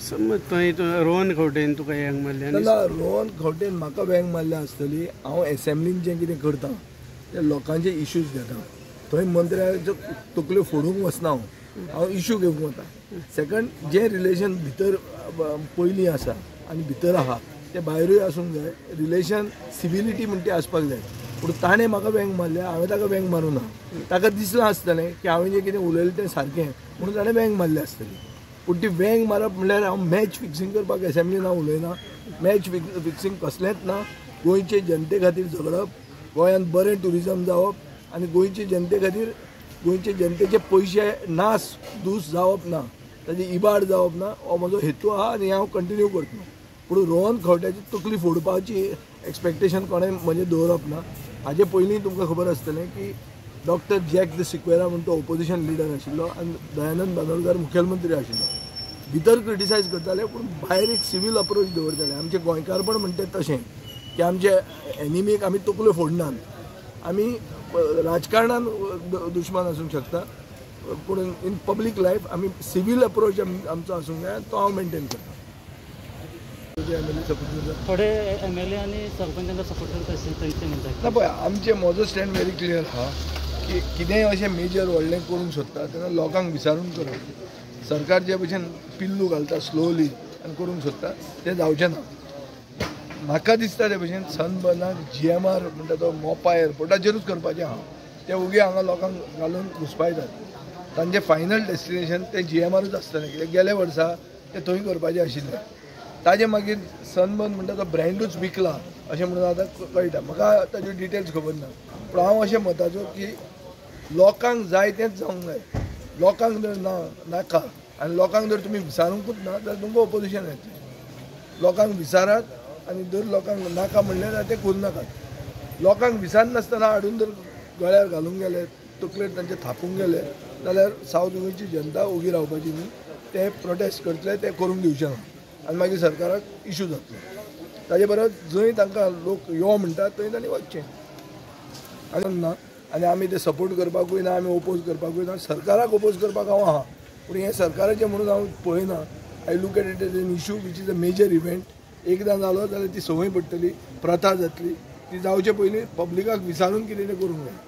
समज थंय रोहन खंवटेन तुका हेंग मारलें ना रोहन खंवटेन म्हाका बँक मारल्या आसतली हांव असेंब्लीन जें कितें करता ते लोकांचे इश्यूज घेता थंय मंत्र्याच्यो तकल्यो फोडूंक वचना हांव इश्यू घेवंक वता सेकंड जें रिलेशन भितर पयलीं आसा आनी भितर आहा ते भायरूय आसूंक जाय रिलेशन सिविलिटी म्हणटी आसपाक जाय पूण ताणें म्हाका बँक मारल्या हांवें ताका बँक मारूं ना ताका दिसलें आसतलें की हांवें जें कितें उलयलें तें सारकें म्हणून ताणें बँक मारली आसतली पूण ती बँक मारप म्हणल्यार हांव मॅच फिक्सिंग करपाक असेंब्लीन हांव उलयना मॅच फिक्सिंग कसलेंच ना गोंयचे जनते खातीर झगडप गोंयांत बरें ट्युरिजम जावप आनी गोंयचे जनते खातीर गोंयचे जनतेचे पयशे नास दूस जावप ना ताजी इबाड जावप ना हो म्हजो हेतू आहा आनी हांव कंटिन्यू करतलो पूण रोहन खंवट्याची तकली फोडपाची एक्सपेक्टेशन कोणें म्हणजे दवरप ना हाजे पयलीं तुमकां खबर आसतलें की डॉक्टर जॅक द सिक्वेरा म्हणून तो ओपोजिशन लिडर आशिल्लो आनी दयानंद बांदोडकर मुखेलमंत्री आशिल्लो भितर क्रिटिसायज करताले पूण भायर एक सिवील अप्रोच दवरताले आमचे गोंयकारपण म्हणटा तशें की आमचे एनिमीक आमी तकल्यो फोडनात आमी राजकारणान दुश्मन आसूंक शकता पूण इन पब्लीक लायफ आमी सिवील अप्रोच आमचो आसूंक जाय तो हांव मेनटेन करता थोडे MLA आनी सरपंचांका सपोर्ट करता तांचे म्हणटात ना पळय आमचे म्हजो स्टँड व्हेरी क्लियर आहा की कितेंय अशें मेजर व्हडलें करूंक सोदता तेन्ना लोकांक विचारून करप सरकार जे भशेन पिल्लू घालता स्लोली आनी करूंक सोदता तें जावचें ना म्हाका दिसता ते भशेन सनबर्नाक GMR म्हणटा तो मोपा एअरपोर्टाचेरूच करपाचें आहा ते उगी हांगा लोकांक घालून घुसपायतात तांचें फायनल डेस्टिनेशन ते GMRूच आसतलें कित्याक गेल्या वर्सा ते थंय करपाचें आशिल्लें ताजे मागीर सनबर्न म्हणटा तो ब्रँडूच विकला अशें म्हणून आतां कळटा म्हाका ताज्यो डिटेल्स खबर ना पूण हांव अशें मताचो की लोकांक जाय तेंच जावंक जाय लोकांक जर नाका आनी लोकांक जर तुमी विचारूंकूच ना जाल्यार तुमकां ओपोजिशन येतलें लोकांक विचारात आनी जर लोकांक नाका म्हणलें जाल्यार ते करूं नाकात लोकांक विचारनासतना हाडून जर गळ्यार घालूंक गेले तकलेर तांचे थापूंक गेले जाल्यार सावथ गोंयची जनता उगी रावपाची न्ही ते प्रोटेस्ट करतले ते करूंक दिवचे ना आनी मागीर सरकाराक इश्यू जातलो ताजे परस जंय तांकां लोक यो म्हणटात थंय तांणी वचचें आनी ना आनी आमी ते सपोर्ट करपाकूय ना आमी ओपोज करपाकूय ना सरकाराक ओपोज करपाक हांव आहा पूण हें सरकाराचें म्हणून हांव पळयना I look at it as an issue which is a major event एकदां जालो जाल्यार ती संवय पडटली प्रथा जातली ती जावचे पयलीं पब्लिकाक विचारून कितें तें करूंक जाय